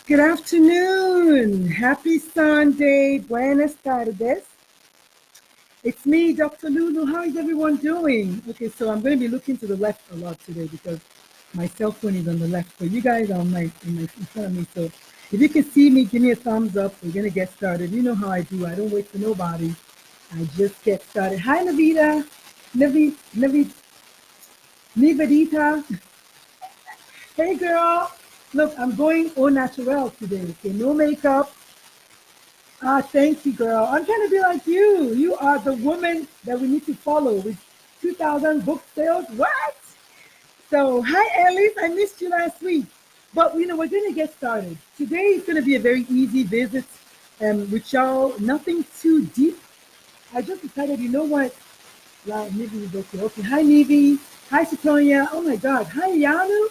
Good afternoon. Happy Sunday. Buenas tardes. It's me, Dr. Lulu. How is everyone doing? Okay, so I'm going to be looking to the left a lot today because my cell phone is on the left. So you guys are in front of me. So if you can see me, give me a thumbs up. We're going to get started. You know how I do. I don't wait for nobody. I just get started. Hi, Navita. Nivedita. Hey, girl. Look, I'm going au naturel today. Okay, no makeup. Thank you, girl. I'm trying to be like you. You are the woman that we need to follow with 2,000 book sales. What? So, hi, Alice. I missed you last week. But, we're going to get started. Today is going to be a very easy visit with y'all. Nothing too deep. I just decided, you know what? Wow, Nivi is okay. Okay, hi, Nivi. Hi, Satonia. Oh, my God. Hi, Yanu.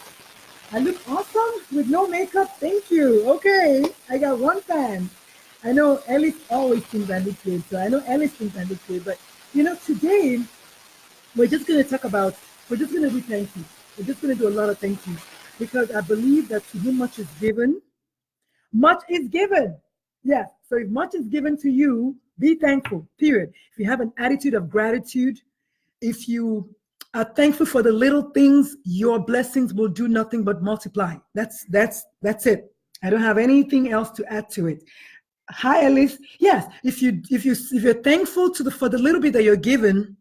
I look awesome with no makeup. Thank you. Okay, I got one fan. I know Alice always thinks I look good, so I know Alice thinks I look good. But today we're just going to we're just going to do thank you. We're just going to do a lot of thank you because I believe that to whom much is given, much is given. Yeah. So if much is given to you, be thankful. Period. If you have an attitude of gratitude, if you are thankful for the little things, your blessings will do nothing but multiply. That's it. I don't have anything else to add to it. Hi, Alice. Yes, if you're thankful for the little bit that you're given,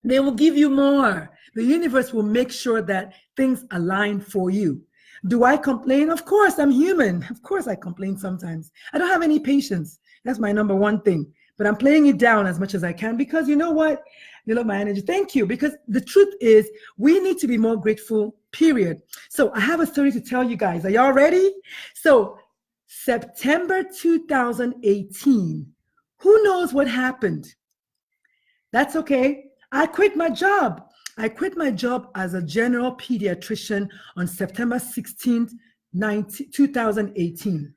they will give you more. The universe will make sure that things align for you. Do I complain? Of course, I'm human. Of course, I complain sometimes. I don't have any patience. That's my number one thing. But I'm playing it down as much as I can because you know what? You love my energy. Thank you. Because the truth is, we need to be more grateful, period. So I have a story to tell you guys. Are y'all ready? So September 2018. Who knows what happened? That's okay. I quit my job. I quit my job as a general pediatrician on September 16th, 2018.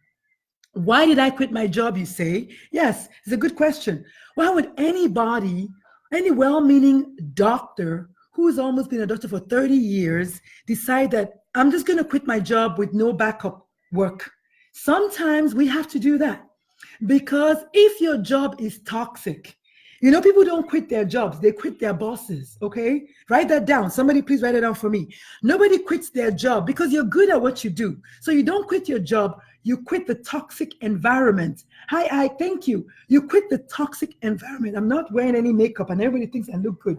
Why did I quit my job, you say? Yes, it's a good question. Why would anybody, any well-meaning doctor who's almost been a doctor for 30 years, decide that I'm just going to quit my job with no backup work? Sometimes we have to do that because if your job is toxic, people don't quit their jobs, they quit their bosses, okay? Write that down. Somebody please write it down for me. Nobody quits their job because you're good at what you do. So you don't quit your job, you quit the toxic environment. Hi, thank you. You quit the toxic environment. I'm not wearing any makeup and everybody thinks I look good.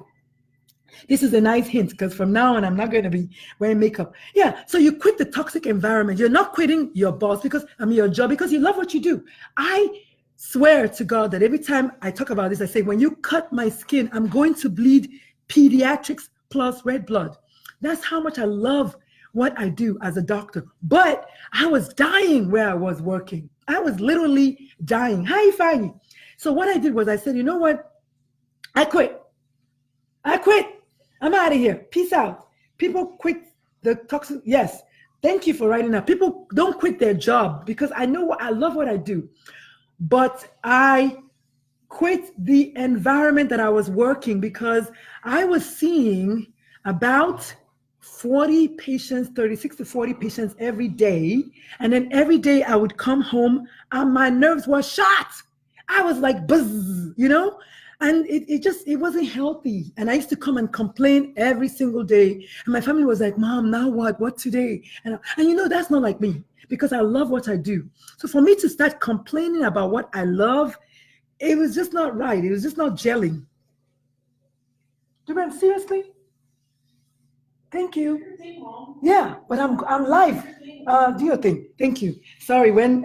This is a nice hint because from now on, I'm not going to be wearing makeup. Yeah, so you quit the toxic environment. You're not quitting your boss your job because you love what you do. I swear to God that every time I talk about this, I say, when you cut my skin, I'm going to bleed pediatrics plus red blood. That's how much I love what I do as a doctor. But I was dying where I was working. I was literally dying. Hi, Fanny. So what I did was I said, you know what? I quit. I'm out of here. Peace out. People quit the toxic. Yes. Thank you for writing that. People don't quit their job because I love what I do. But I quit the environment that I was working because I was seeing about 40 patients, 36 to 40 patients every day. And then every day I would come home and my nerves were shot. I was like, buzz, and it wasn't healthy. And I used to come and complain every single day. And my family was like, Mom, now what today? And that's not like me because I love what I do. So for me to start complaining about what I love, it was just not right. It was just not gelling. Duran, seriously? Thank you. Yeah, but I'm live. Do your thing. Thank you. Sorry, when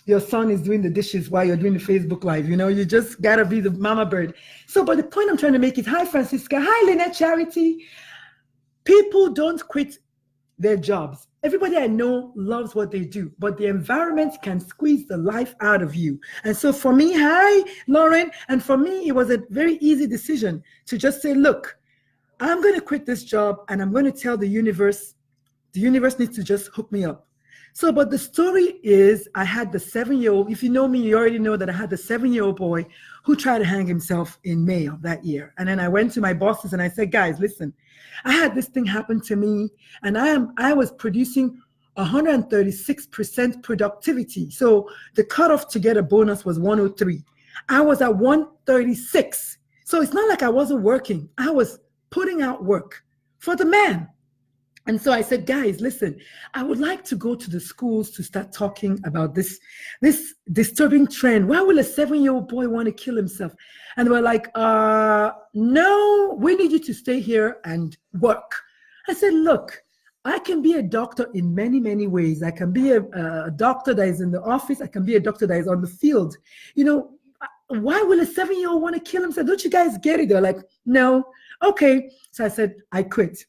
your son is doing the dishes while you're doing the Facebook Live, you just gotta be the mama bird. So, but the point I'm trying to make is, hi, Francisca. Hi, Lynette Charity. People don't quit their jobs. Everybody I know loves what they do, but the environment can squeeze the life out of you. And so for me, hi, Lauren. And for me, it was a very easy decision to just say, look, I'm going to quit this job and I'm going to tell the universe needs to just hook me up. So, but the story is, I had the 7-year-old, if you know me, you already know that I had the 7-year-old boy who tried to hang himself in May of that year. And then I went to my bosses and I said, guys, listen, I had this thing happen to me and I was producing 136% productivity. So the cutoff to get a bonus was 103. I was at 136. So it's not like I wasn't working. I was putting out work for the man. And so I said, guys, listen, I would like to go to the schools to start talking about this disturbing trend. Why will a 7-year-old boy want to kill himself? And we're like, no, we need you to stay here and work. I said, look, I can be a doctor in many, many ways. I can be a doctor that is in the office. I can be a doctor that is on the field. You know, why will a 7-year-old want to kill himself? Don't you guys get it? They're like, no. Okay. So I said, I quit.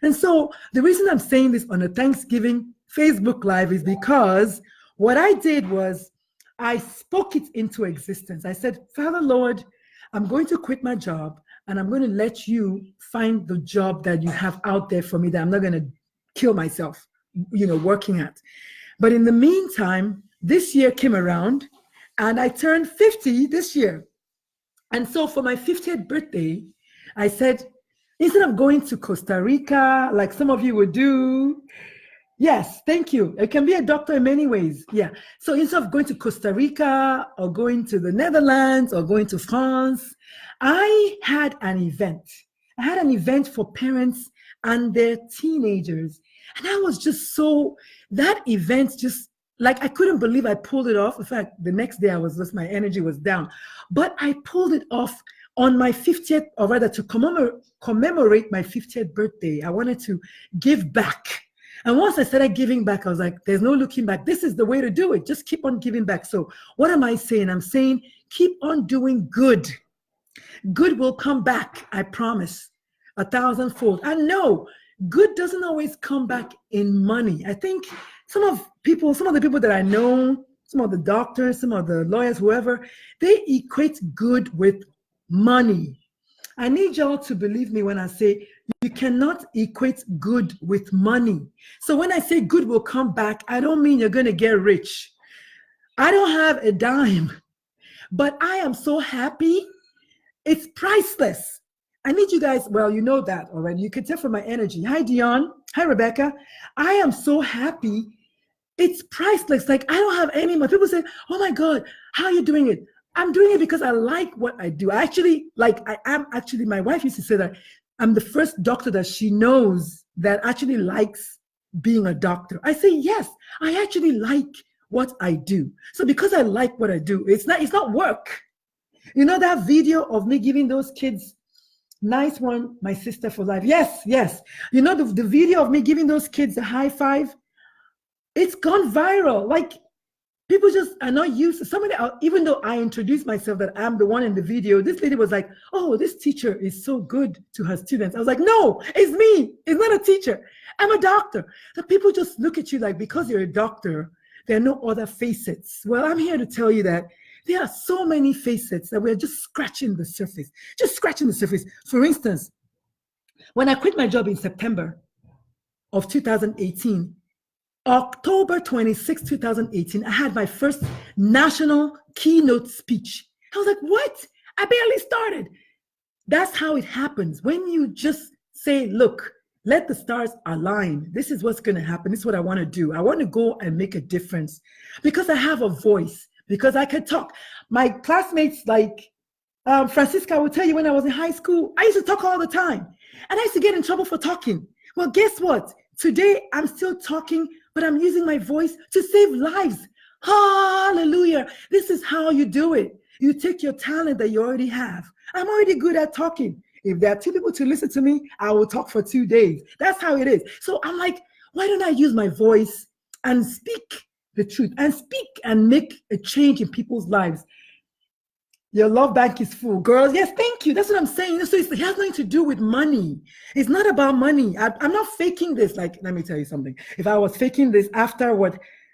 And so the reason I'm saying this on a Thanksgiving Facebook Live is because what I did was I spoke it into existence. I said, Father Lord, I'm going to quit my job and I'm going to let you find the job that you have out there for me that I'm not going to kill myself, working at. But in the meantime, this year came around and I turned 50 this year. And so for my 50th birthday, I said, instead of going to Costa Rica, like some of you would do, yes, thank you. I can be a doctor in many ways. Yeah. So instead of going to Costa Rica or going to the Netherlands or going to France, I had an event. I had an event for parents and their teenagers. And I was just that event just, like, I couldn't believe I pulled it off. In fact, the next day my energy was down. But I pulled it off on my 50th, or rather to commemorate my 50th birthday. I wanted to give back. And once I started giving back, I was like, there's no looking back. This is the way to do it. Just keep on giving back. So what am I saying? I'm saying keep on doing good. Good will come back, I promise, 1,000-fold. And no, good doesn't always come back in money. I think some of the people that I know, some of the doctors, some of the lawyers, whoever, they equate good with money. I need y'all to believe me when I say you cannot equate good with money. So when I say good will come back, I don't mean you're going to get rich. I don't have a dime, but I am so happy. It's priceless. I need you guys, well, you know that already. You can tell from my energy. Hi, Dion. Hi, Rebecca. I am so happy. It's priceless. Like, I don't have any more. People say, oh my God, how are you doing it? I'm doing it because I like what I do. I am actually, my wife used to say that I'm the first doctor that she knows that actually likes being a doctor. I say, yes, I actually like what I do. So because I like what I do, it's not work. You know that video of me giving those kids, nice one, my sister for life. Yes, yes. You know the video of me giving those kids a high five? It's gone viral. Like, people just are not used to somebody, even though I introduced myself that I'm the one in the video, this lady was like, oh, this teacher is so good to her students. I was like, no, it's me. It's not a teacher. I'm a doctor. So people just look at you like, because you're a doctor, there are no other facets. Well, I'm here to tell you that there are so many facets that we're just scratching the surface, For instance, when I quit my job in September of 2018, October 26, 2018, I had my first national keynote speech. I was like, what? I barely started. That's how it happens. When you just say, look, let the stars align. This is what's going to happen. This is what I want to do. I want to go and make a difference because I have a voice, because I can talk. My classmates, like Francisca, will tell you when I was in high school, I used to talk all the time. And I used to get in trouble for talking. Well, guess what? Today, I'm still talking, but I'm using my voice to save lives. Hallelujah. This is how you do it. You take your talent that you already have. I'm already good at talking. If there are 2 people to listen to me, I will talk for 2 days. That's how it is. So I'm like, why don't I use my voice and speak the truth and speak and make a change in people's lives? Your love bank is full. Girls, yes, thank you. That's what I'm saying. So it has nothing to do with money. It's not about money. I'm not faking this. Like, let me tell you something. If I was faking this after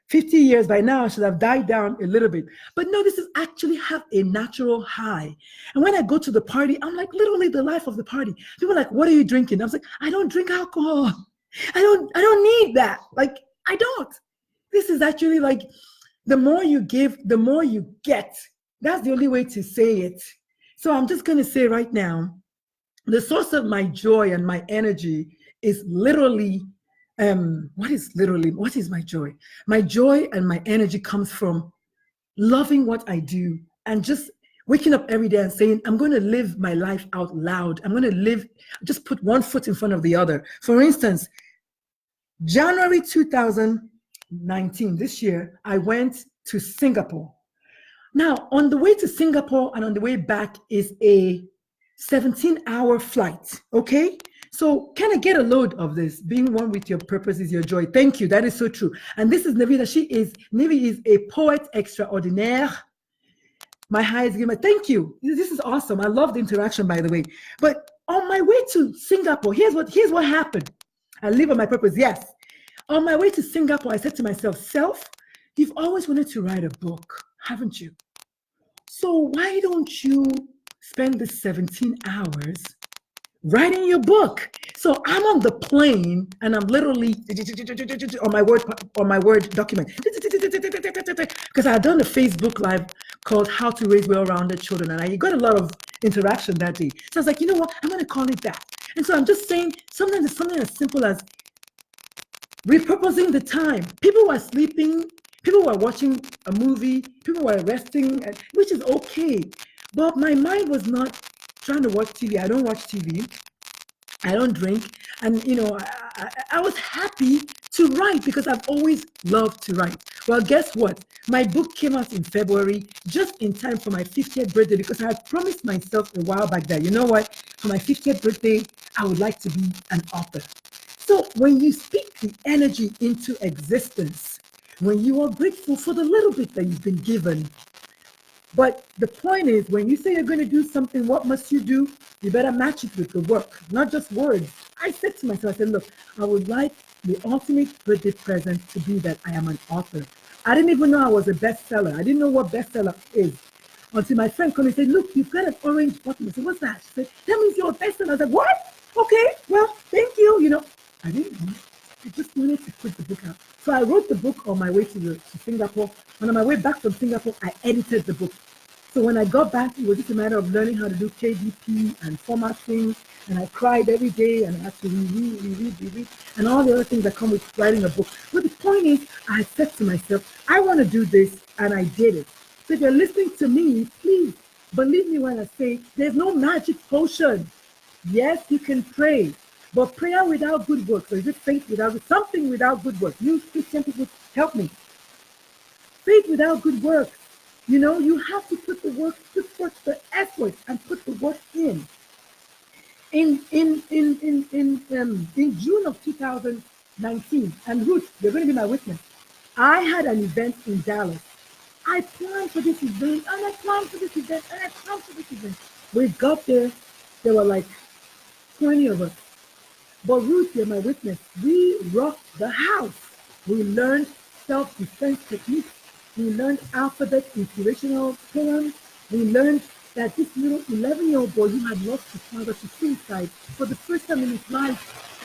50 years, by now I should have died down a little bit. But no, this is actually have a natural high. And when I go to the party, I'm like literally the life of the party. People are like, what are you drinking? I was like, I don't drink alcohol. I don't need that. Like, I don't. This is actually like, the more you give, the more you get. That's the only way to say it. So I'm just going to say right now, the source of my joy and my energy is literally what is my joy? My joy and my energy comes from loving what I do and just waking up every day and saying, I'm going to live my life out loud. I'm going to just put one foot in front of the other. For instance, January 2019, this year, I went to Singapore. Now, on the way to Singapore and on the way back is a 17-hour flight, okay? So can I get a load of this? Being one with your purpose is your joy. Thank you. That is so true. And this is Navita. Nivi is a poet extraordinaire. My highest giver. Thank you. This is awesome. I love the interaction, by the way. But on my way to Singapore, here's what happened. I live on my purpose. Yes. On my way to Singapore, I said to myself, Self, you've always wanted to write a book, haven't you? So why don't you spend the 17 hours writing your book? So I'm on the plane and I'm literally on my word document because I had done a Facebook Live called How to Raise Well-Rounded Children, and I got a lot of interaction that day. So I was like, you know what? I'm going to call it that. And so I'm just saying, sometimes it's something as simple as repurposing the time. People were sleeping, people were watching a movie, people were resting, which is okay. But my mind was not trying to watch TV. I don't watch TV. I don't drink. And, I was happy to write because I've always loved to write. Well, guess what? My book came out in February, just in time for my 50th birthday, because I had promised myself a while back that, you know what? For my 50th birthday, I would like to be an author. So when you speak the energy into existence, when you are grateful for the little bit that you've been given, but the point is, when you say you're going to do something, what must you do? You better match it with the work, not just words. I said to myself, I said, look, I would like the ultimate birthday present to be that I am an author. I didn't even know I was a bestseller. I didn't know what bestseller is until my friend called me and said, look, you've got an orange button. I said, what's that? She said, that means you're a bestseller. I said, what? Okay, well, thank you. I didn't know. I just wanted to put the book out. So I wrote the book on my way to Singapore. And on my way back from Singapore, I edited the book. So when I got back, it was just a matter of learning how to do KDP and formatting. And I cried every day and I had to reread, and all the other things that come with writing a book. But the point is, I said to myself, I want to do this, and I did it. So if you're listening to me, please believe me when I say there's no magic potion. Yes, you can pray, but prayer without good works, or is it faith without something without good works? You Christian people, help me. Faith without good works. You have to put the work, put forth the effort, and put the work in. In June of 2019, and Ruth, you're going to be my witness. I had an event in Dallas. I planned for this event, and I planned for this event, and I planned for this event. We got there were like 20 of us. But Ruth, you're my witness. We rocked the house. We learned self-defense techniques. We learned alphabet inspirational poems. We learned that this little 11-year-old boy who had lost his father to suicide for the first time in his life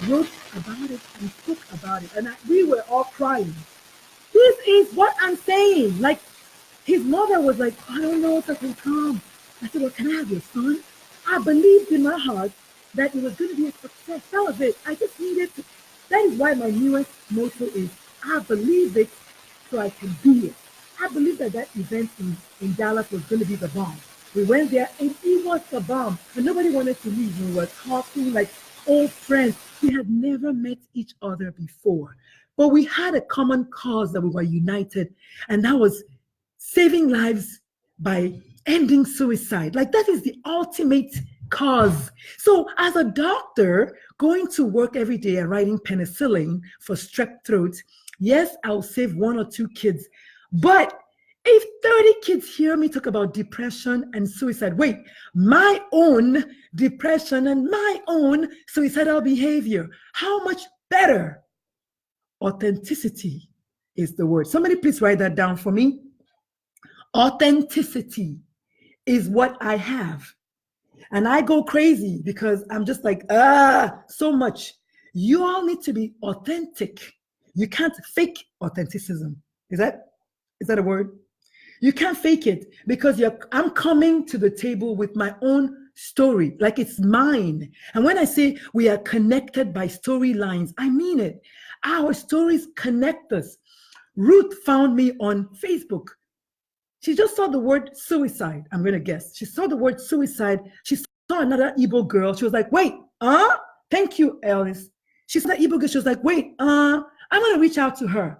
wrote about it and spoke about it. And we were all crying. This is what I'm saying. Like, his mother was like, I don't know if I can come. I said, well, can I have your son? I believed in my heart that it was going to be a success. That was it. I just needed to. That is why my newest motto is, I believe it so I can be it. I believe that event in Dallas was going to be the bomb. We went there and it was the bomb. And nobody wanted to leave. We were talking like old friends. We had never met each other before. But we had a common cause that we were united. And that was saving lives by ending suicide. Like, that is the ultimate cause. So as a doctor, going to work every day and writing penicillin for strep throat, yes, I'll save 1 or 2 kids. But if 30 kids hear me talk about depression and suicide, wait, my own depression and my own suicidal behavior, how much better? Authenticity is the word. Somebody please write that down for me. Authenticity is what I have. And I go crazy because I'm just like, so much. You all need to be authentic. You can't fake authenticism. Is that a word? You can't fake it because I'm coming to the table with my own story, like it's mine. And when I say we are connected by storylines, I mean it. Our stories connect us. Ruth found me on Facebook. She just saw the word suicide. I'm going to guess. She saw the word suicide. She saw another Igbo girl. She was like, wait, thank you, Alice. She saw the Igbo girl. She was like, wait, I'm going to reach out to her.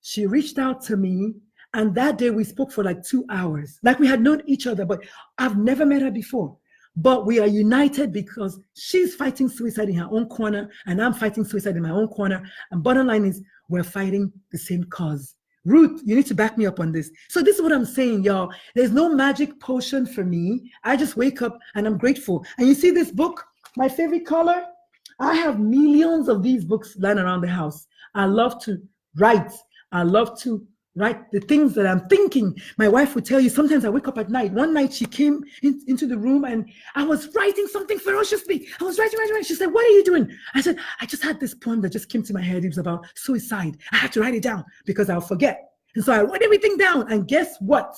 She reached out to me. And that day we spoke for like 2 hours. Like we had known each other, but I've never met her before. But we are united because she's fighting suicide in her own corner and I'm fighting suicide in my own corner. And bottom line is we're fighting the same cause. Ruth, you need to back me up on this. So this is what I'm saying, y'all. There's no magic potion for me. I just wake up and I'm grateful. And you see this book, my favorite color? I have millions of these books lying around the house. I love to write. I love to write the things that I'm thinking. My wife would tell you, sometimes I wake up at night. One night she came into the room and I was writing something ferociously. I was writing. She said, what are you doing? I said, I just had this poem that just came to my head. It was about suicide. I had to write it down because I'll forget. And so I wrote everything down. And guess what?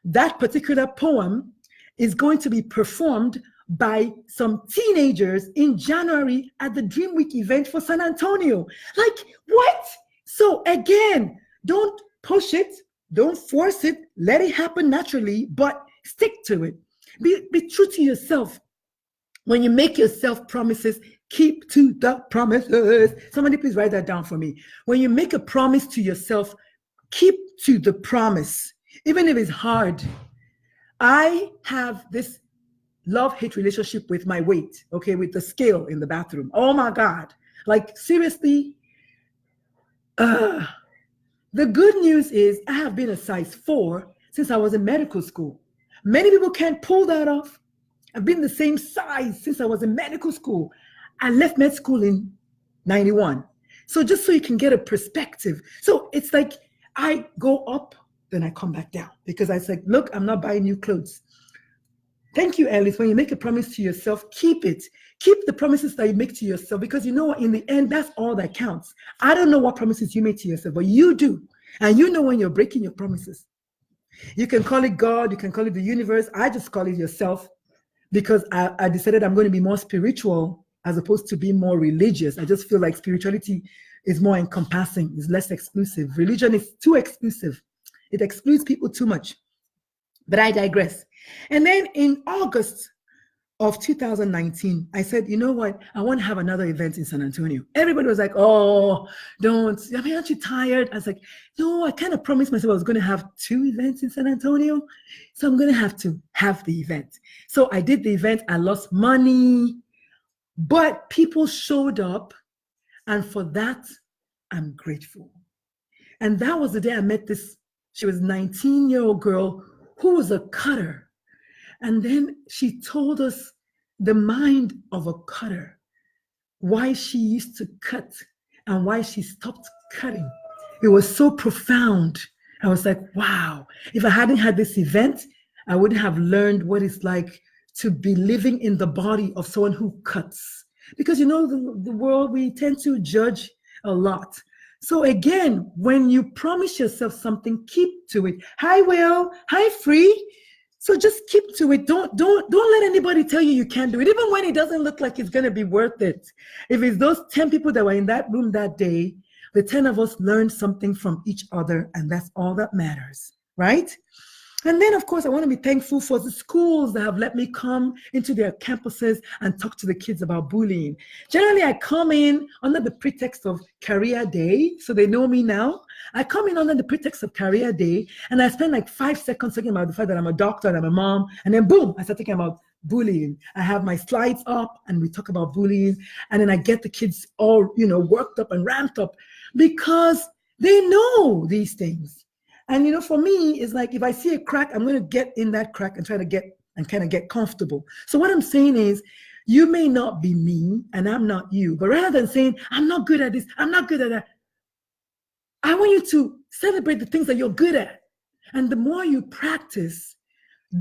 That particular poem is going to be performed by some teenagers in January at the Dream Week event for San Antonio. Like, what? So again, don't push it, don't force it, let it happen naturally, but stick to it. Be true to yourself. When you make yourself promises, keep to the promises. Somebody please write that down for me. When you make a promise to yourself, keep to the promise, even if it's hard. I have this love-hate relationship with my weight, okay, with the scale in the bathroom. Oh my God. Like seriously, the good news is I have been a size 4 since I was in medical school. Many people can't pull that off. I've been the same size since I was in medical school. I left med school in 91. So just so you can get a perspective. So it's like I go up, then I come back down because I said, look, I'm not buying new clothes. Thank you, Alice. When you make a promise to yourself, keep it. Keep the promises that you make to yourself because you know what, in the end, that's all that counts. I don't know what promises you made to yourself, but you do. And you know when you're breaking your promises. You can call it God, you can call it the universe. I just call it yourself because I decided I'm going to be more spiritual as opposed to being more religious. I just feel like spirituality is more encompassing, is less exclusive. Religion is too exclusive. It excludes people too much. But I digress. And then in August of 2019, I said, you know what? I want to have another event in San Antonio. Everybody was like, oh, don't. I mean, aren't you tired? I was like, no, I kind of promised myself I was going to have 2 events in San Antonio. So I'm going to have the event. So I did the event. I lost money, but people showed up. And for that, I'm grateful. And that was the day I met this, she was a 19-year-old girl who was a cutter. And then she told us the mind of a cutter, why she used to cut and why she stopped cutting. It was so profound. I was like, wow, if I hadn't had this event, I wouldn't have learned what it's like to be living in the body of someone who cuts. Because you know, the world, we tend to judge a lot. So again, when you promise yourself something, keep to it. Hi, Will. Hi, Free. So just keep to it. Don't let anybody tell you can't do it, even when it doesn't look like it's going to be worth it. If it's those 10 people that were in that room that day, the 10 of us learned something from each other, and that's all that matters, right? And then, of course, I want to be thankful for the schools that have let me come into their campuses and talk to the kids about bullying. Generally, I come in under the pretext of Career Day, so they know me now. I come in under the pretext of Career Day, and I spend like 5 seconds talking about the fact that I'm a doctor and I'm a mom, and then boom, I start talking about bullying. I have my slides up, and we talk about bullying, and then I get the kids all, worked up and ramped up because they know these things. And for me, it's like if I see a crack, I'm going to get in that crack and try to kind of get comfortable. So what I'm saying is, you may not be me and I'm not you, but rather than saying, I'm not good at this, I'm not good at that, I want you to celebrate the things that you're good at. And the more you practice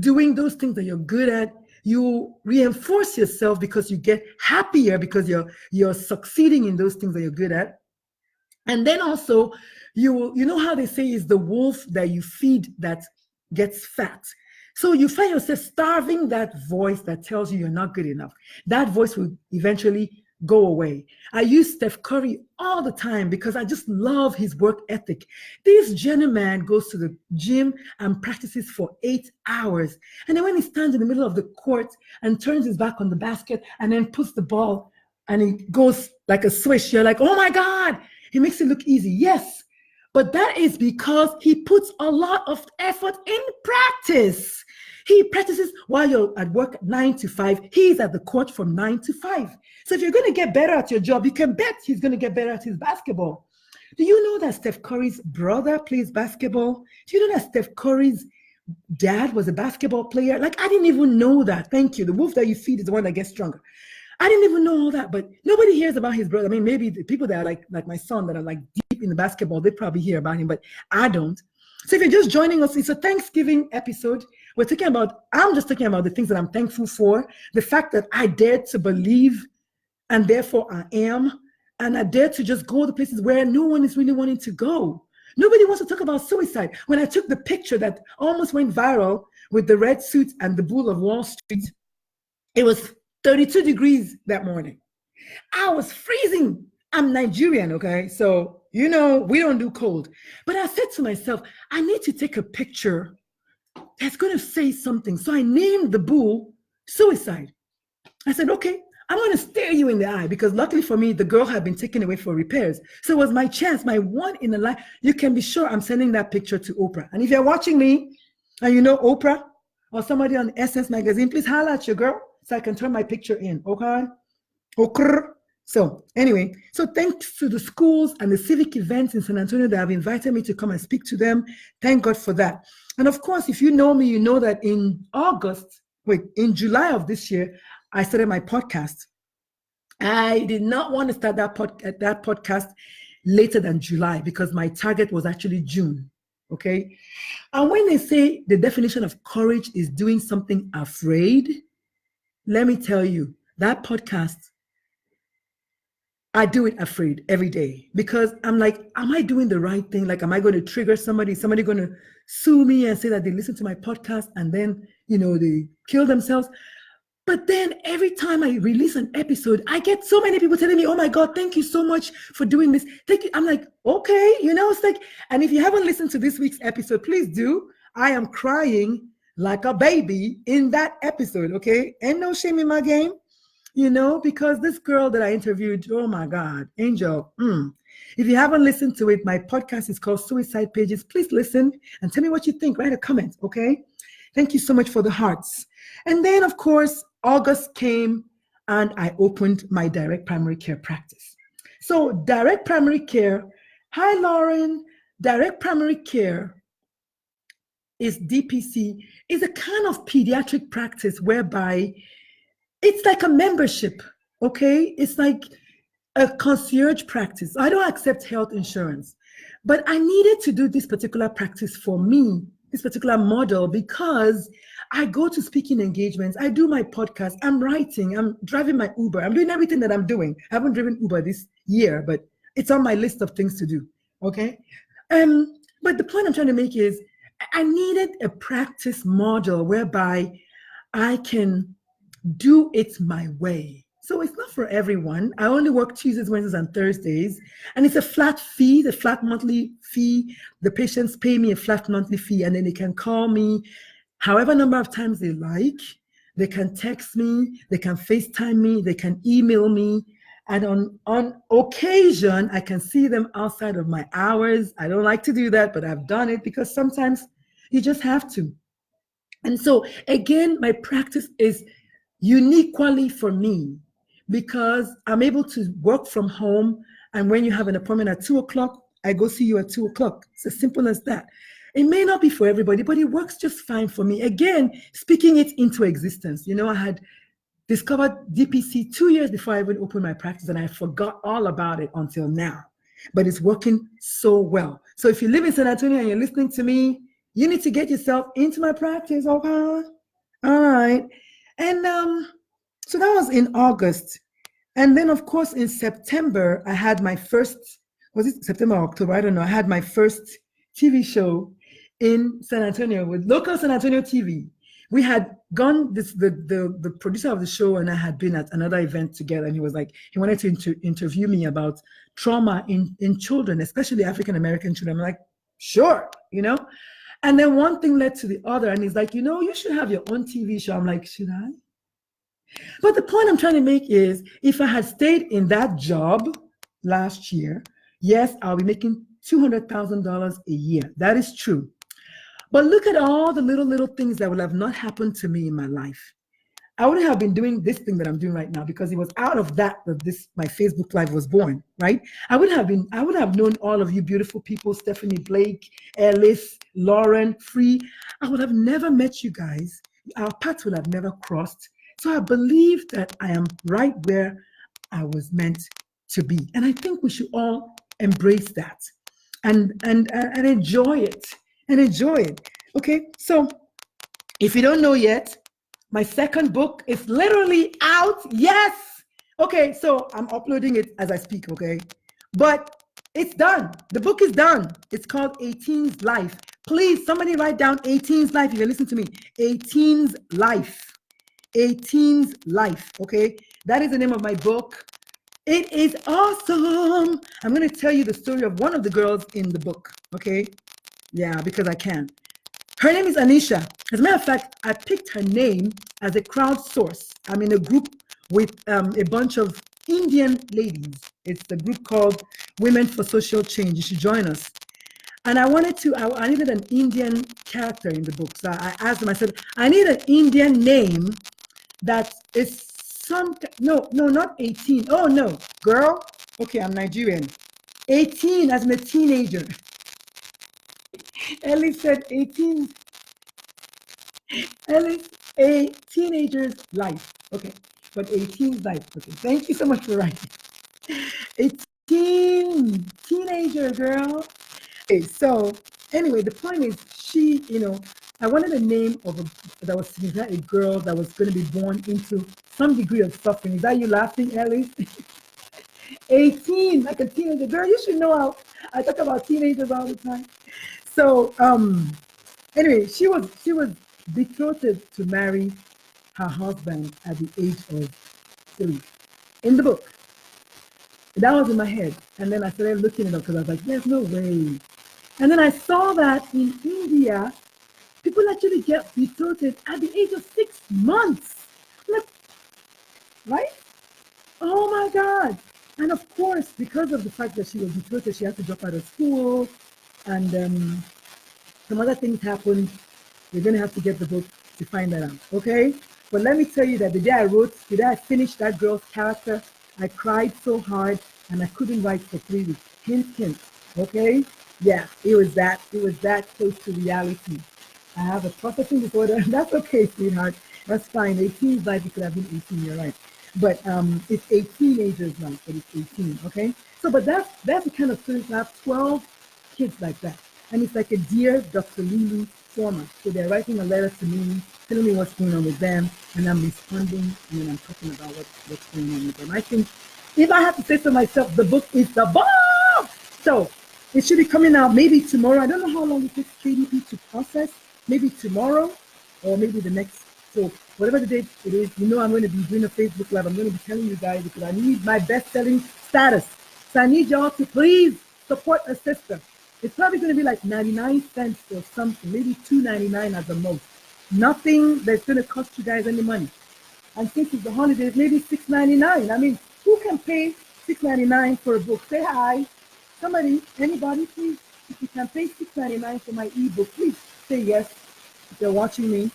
doing those things that you're good at, you reinforce yourself because you get happier because you're succeeding in those things that you're good at. And then also, you know how they say is the wolf that you feed that gets fat. So you find yourself starving that voice that tells you you're not good enough. That voice will eventually go away. I use Steph Curry all the time because I just love his work ethic. This gentleman goes to the gym and practices for 8 hours. And then when he stands in the middle of the court and turns his back on the basket and then puts the ball and he goes like a swish, you're like, oh my God, he makes it look easy. Yes, but that is because he puts a lot of effort in practice. He practices while you're at work 9 to 5. He's at the court from 9 to 5. So if you're going to get better at your job, you can bet he's going to get better at his basketball. Do you know that Steph Curry's brother plays basketball? Do you know that Steph Curry's dad was a basketball player? Like, I didn't even know that. Thank you. The wolf that you feed is the one that gets stronger. I didn't even know all that, but nobody hears about his brother. I mean, maybe the people that are like my son that are like deep in the basketball, they probably hear about him, but I don't. So if you're just joining us, it's a Thanksgiving episode. I'm just talking about the things that I'm thankful for, the fact that I dared to believe and therefore I am, and I dared to just go to places where no one is really wanting to go. Nobody wants to talk about suicide. When I took the picture that almost went viral with the red suit and the Bull of Wall Street, it was 32 degrees that morning. I was freezing. I'm Nigerian, okay? So, we don't do cold. But I said to myself, I need to take a picture that's going to say something. So I named the bull Suicide. I said, okay, I'm going to stare you in the eye because luckily for me, the girl had been taken away for repairs. So it was my chance, my one in a life. You can be sure I'm sending that picture to Oprah. And if you're watching me and you know Oprah or somebody on Essence Magazine, please holler at your girl so I can turn my picture in, okay? Okay. So anyway, so thanks to the schools and the civic events in San Antonio that have invited me to come and speak to them. Thank God for that. And of course, if you know me, you know that in July of this year, I started my podcast. I did not want to start that podcast later than July because my target was actually June. Okay. And when they say the definition of courage is doing something afraid, let me tell you, that podcast, I do it afraid every day because I'm like, am I doing the right thing? Like, am I going to trigger somebody? Is somebody going to sue me and say that they listen to my podcast and then, they kill themselves? But then every time I release an episode, I get so many people telling me, oh my God, thank you so much for doing this. Thank you. I'm like, okay, it's like, and if you haven't listened to this week's episode, please do. I am crying like a baby in that episode, okay? Ain't no shame in my game. Because this girl that I interviewed, oh my God, Angel. If you haven't listened to it, my podcast is called Suicide Pages. Please listen and tell me what you think. Write a comment, okay? Thank you so much for the hearts. And then, of course, August came and I opened my direct primary care practice. So direct primary care, hi, Lauren. Direct primary care is DPC, is a kind of pediatric practice whereby it's like a membership, okay? It's like a concierge practice. I don't accept health insurance, but I needed to do this particular practice for me, this particular model, because I go to speaking engagements, I do my podcast, I'm writing, I'm driving my Uber, I'm doing everything that I'm doing. I haven't driven Uber this year, but it's on my list of things to do, okay? But the point I'm trying to make is I needed a practice model whereby I can do it my way. So it's not for everyone. I only work Tuesdays, Wednesdays, and Thursdays. And it's a flat fee, the flat monthly fee. The patients pay me a flat monthly fee, and then they can call me however number of times they like. They can text me, they can FaceTime me, they can email me. And on occasion, I can see them outside of my hours. I don't like to do that, but I've done it because sometimes you just have to. And so again, my practice is uniquely for me because I'm able to work from home. And when you have an appointment at 2:00, I go see you at 2:00. It's as simple as that. It may not be for everybody, but it works just fine for me. Again, speaking it into existence. I had discovered DPC 2 years before I even opened my practice, and I forgot all about it until now. But it's working so well. So if you live in San Antonio and you're listening to me, you need to get yourself into my practice, okay? All right. And so that was in August. And then, of course, in September, I had my first, was it September or October? I don't know. I had my first TV show in San Antonio with local San Antonio TV. we had gone the producer of the show and I had been at another event together, and he was like, he wanted to interview me about trauma in children, especially African American children. I'm like, sure, you know. And then one thing led to the other, and he's like, you know, you should have your own TV show. I'm like, should I? But the point I'm trying to make is, if I had stayed in that job last year, yes, I'll be making $200,000 a year. That is true. But look at all the little things that would have not happened to me in my life. I wouldn't have been doing this thing that I'm doing right now, because it was out of that this my Facebook Live was born, right? I would have known all of you beautiful people, Stephanie Blake, Ellis, Lauren, Free. I would have never met you guys. Our paths would have never crossed. So I believe that I am right where I was meant to be. And I think we should all embrace that and enjoy it. And enjoy it. Okay, so if you don't know yet, my second book is literally out. Yes. Okay, so I'm uploading it as I speak, okay? But it's done. The book is done. It's called 18's Life. Please, somebody write down 18's Life if you listen to me. 18's Life. 18's Life, okay? That is the name of my book. It is awesome. I'm going to tell you the story of one of the girls in the book, okay? Yeah, because I can. Her name is Anisha. As a matter of fact, I picked her name as a crowdsource. I'm in a group with a bunch of Indian ladies. It's a group called Women for Social Change. You should join us. And I needed an Indian character in the book. So I asked them, I said, I need an Indian name that is no, not 18. Oh, no, girl. Okay, I'm Nigerian. 18 as in a teenager. Ellie said 18. Ellie, a teenager's life. Okay, but 18's life. Okay, thank you so much for writing. 18, teenager girl. Okay, so anyway, the point is, she, I wanted a name that was a girl that was going to be born into some degree of suffering. Is that you laughing, Ellie? 18, like a teenager girl. You should know how I talk about teenagers all the time. So anyway, she was betrothed to marry her husband at the age of 3 in the book. That was in my head. And then I started looking it up because I was like, there's no way. And then I saw that in India, people actually get betrothed at the age of 6 months. Like, right? Oh my God. And of course, because of the fact that she was betrothed, she had to drop out of school. And some other things happened. You're going to have to get the book to find that out, okay? But let me tell you that the day I finished that girl's character, I cried so hard and I couldn't write for 3 weeks. Hint, hint, okay? Yeah, it was that close to reality. I have a processing disorder. That's okay, sweetheart. That's fine. 18's life, it could have been 18, you're right. But it's a teenager's life, but it's 18, okay? So, but that's the kind of students I have 12 kids like that. And it's like a Dear Dr. Lulu format. So they're writing a letter to me, telling me what's going on with them, and I'm responding, and then I'm talking about what's going on with them. I think if I have to say so myself, the book is the bomb! So it should be coming out maybe tomorrow. I don't know how long it takes KDP to process. Maybe tomorrow or maybe the next. So whatever the date it is, I'm going to be doing a Facebook Live. I'm going to be telling you guys because I need my best-selling status. So I need y'all to please support a sister. It's probably going to be like 99 cents or something, maybe $2.99 at the most. Nothing that's going to cost you guys any money. And since it's the holidays, maybe $6.99. I mean, who can pay $6.99 for a book? Say hi. Somebody, anybody, please. If you can pay $6.99 for my ebook, please say yes. If you're watching me,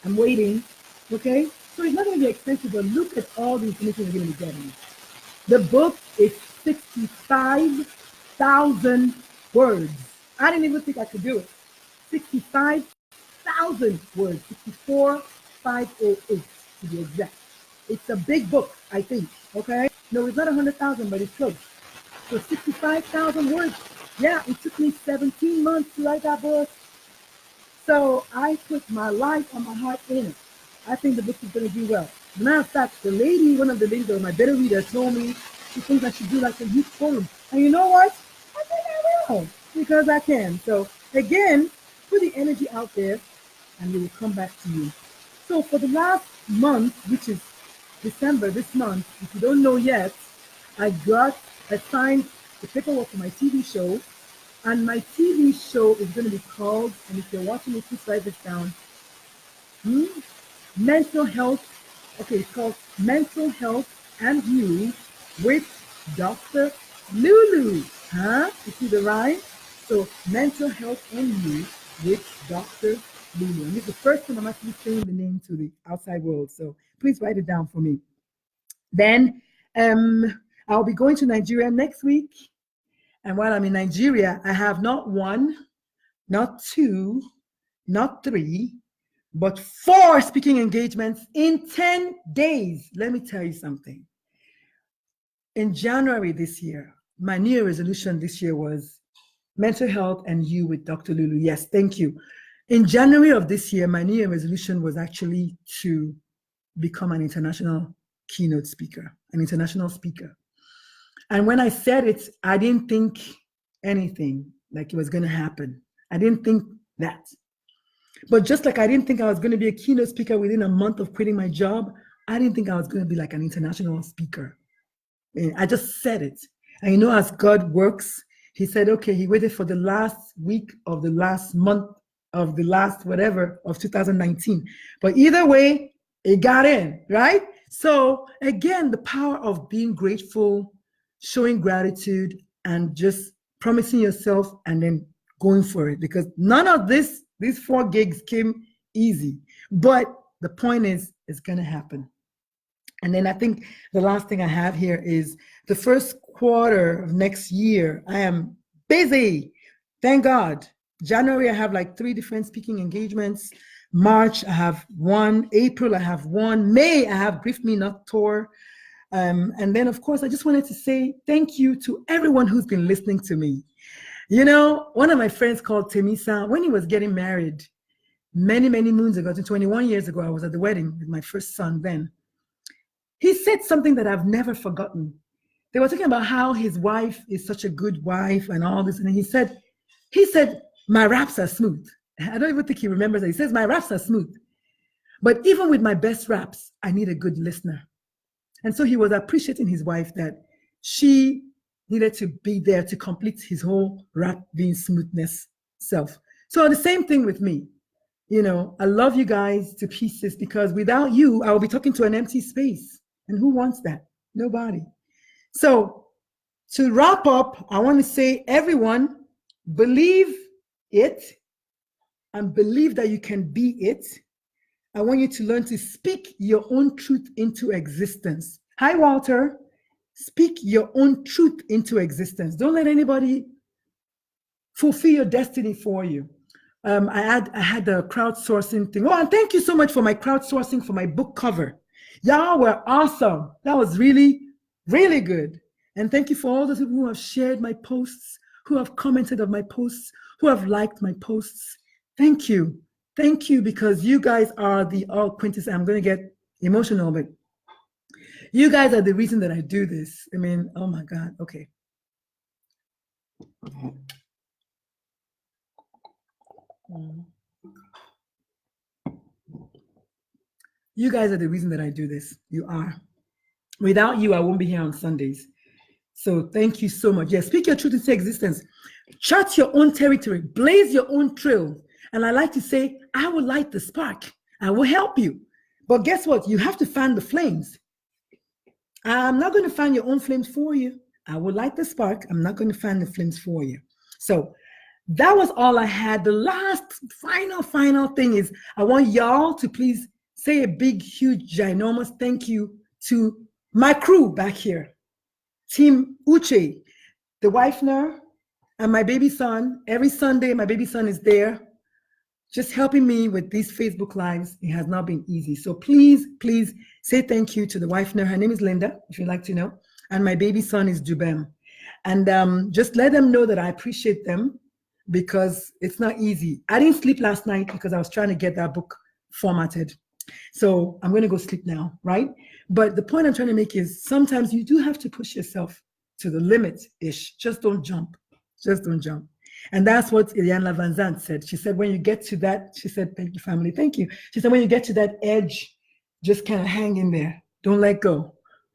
I'm waiting. Okay? So it's not going to be expensive, but look at all the information you're going to be getting. The book is 65,000 words. I didn't even think I could do it. 65,000 words. 64,508 to be exact. It's a big book, I think. Okay? No, it's not 100,000, but it's close. So 65,000 words. Yeah, it took me 17 months to write that book. So I put my life and my heart in it. I think the book is going to do well. As a matter of fact, one of the ladies that my beta reader told me she thinks I should do like a youth forum. And you know what? I think I will because I can. So again, put the energy out there. and they will come back to you. So for the last month, which is December this month, if you don't know yet, I got assigned the paperwork for my TV show, and my TV show is going to be called, and if you're watching it, please write this down. Mental health. Okay, it's called Mental Health and You with Dr. Lulu. Huh? You see the rhyme? So Mental Health and You with Dr. Lulu. And this is the first time I'm actually saying the name to the outside world. So please write it down for me. Then I'll be going to Nigeria next week. And while I'm in Nigeria, I have not one, not two, not three, but 4 speaking engagements in 10 days. Let me tell you something. In January this year, my New Year resolution this year was Mental Health and You with Dr. Lulu. Yes, thank you. In January of this year, my New Year resolution was actually to become an international keynote speaker, an international speaker. And when I said it, I didn't think anything like it was going to happen. I didn't think that. But just like I didn't think I was going to be a keynote speaker within a month of quitting my job, I didn't think I was going to be like an international speaker. I just said it. And you know, as God works, he said, okay, he waited for the last week of the last month of the last whatever of 2019. But either way, it got in, right? So again, the power of being grateful, showing gratitude, and just promising yourself and then going for it, because none of these 4 gigs came easy. But the point is, it's going to happen. And then I think the last thing I have here is the first quarter of next year. I am busy. Thank God. January, I have like 3 different speaking engagements. March, I have 1. April, I have 1. May, I have Brief Me Not Tour. And then, of course, I just wanted to say thank you to everyone who's been listening to me. You know, one of my friends called Temisa, when he was getting married many, many moons ago, 21 years ago, I was at the wedding with my first son then. He said something that I've never forgotten. They were talking about how his wife is such a good wife and all this. And he said, my raps are smooth. I don't even think he remembers that. He says, my raps are smooth. But even with my best raps, I need a good listener. And so he was appreciating his wife that she needed to be there to complete his whole rap being smoothness self. So the same thing with me. You know, I love you guys to pieces, because without you, I will be talking to an empty space. And who wants that? Nobody. So to wrap up, I want to say, everyone, believe it and believe that you can be it. I want you to learn to speak your own truth into existence. Hi, Walter. Speak your own truth into existence. Don't let anybody fulfill your destiny for you. I had the crowdsourcing thing. Oh, and thank you so much for my crowdsourcing for my book cover. Y'all were awesome. That was really, really good. And thank you for all those people who have shared my posts, who have commented on my posts, who have liked my posts. Thank you. Thank you, because you guys are the all quintessence. I'm going to get emotional, but you guys are the reason that I do this. I mean, oh my God. Okay. You guys are the reason that I do this. You are. Without you, I won't be here on Sundays. So thank you so much. Yeah, speak your truth into existence. Chart your own territory. Blaze your own trail. And I like to say, I will light the spark. I will help you. But guess what? You have to fan the flames. I'm not going to fan your own flames for you. I will light the spark. I'm not going to fan the flames for you. So that was all I had. The last final thing is, I want y'all to please say a big, huge, ginormous thank you to my crew back here. Team Uche, the Wifner, and my baby son. Every Sunday, my baby son is there, just helping me with these Facebook Lives. It has not been easy. So please, please say thank you to the Wifner. Her name is Linda, if you'd like to know. And my baby son is Jubem. And just let them know that I appreciate them, because it's not easy. I didn't sleep last night because I was trying to get that book formatted. So I'm going to go sleep now, right? But the point I'm trying to make is, sometimes you do have to push yourself to the limit-ish. Just don't jump. Just don't jump. And that's what Ileana Van Zandt said. She said, when you get to that, she said, thank you, family, thank you. She said, when you get to that edge, just kind of hang in there. Don't let go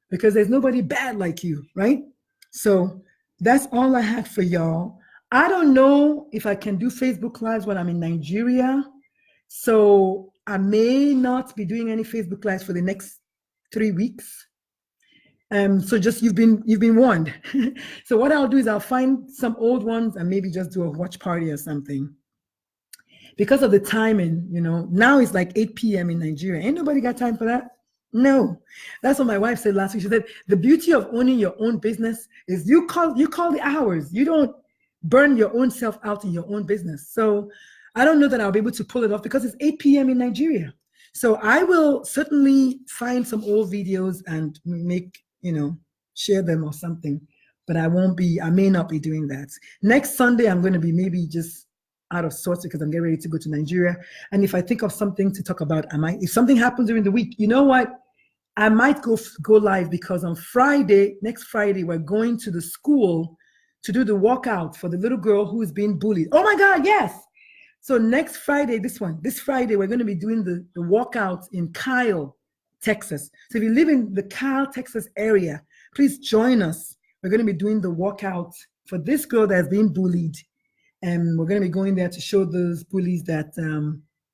because there's nobody bad like you, right? So that's all I had for y'all. I don't know if I can do Facebook Lives when I'm in Nigeria. So I may not be doing any Facebook Lives for the next 3 weeks. So just you've been warned. So what I'll do is I'll find some old ones and maybe just do a watch party or something. Because of the timing, now it's like 8 p.m. in Nigeria. Ain't nobody got time for that. No, that's what my wife said last week. She said the beauty of owning your own business is you call the hours. You don't burn your own self out in your own business. So I don't know that I'll be able to pull it off because it's 8 p.m. in Nigeria. So I will certainly find some old videos and share them or something. But I may not be doing that. Next Sunday, I'm going to be maybe just out of sorts because I'm getting ready to go to Nigeria. And if I think of something to talk about, if something happens during the week, you know what? I might go live because on next Friday, we're going to the school to do the walkout for the little girl who is being bullied. Oh my God, yes. So next Friday, this Friday, we're going to be doing the walkout in Kyle, Texas. So if you live in the Kyle, Texas area, please join us. We're going to be doing the walkout for this girl that's being bullied. And we're going to be going there to show those bullies that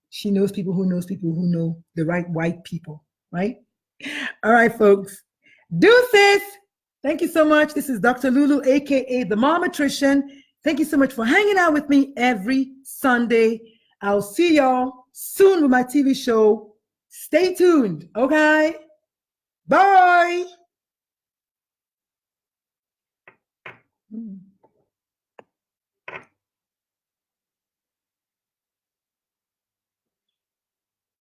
she knows people who know the right white people, right? All right, folks. Deuces. Thank you so much. This is Dr. Lulu, aka the Momatrician. Thank you so much for hanging out with me every Sunday. I'll see y'all soon with my TV show. Stay tuned, okay? Bye.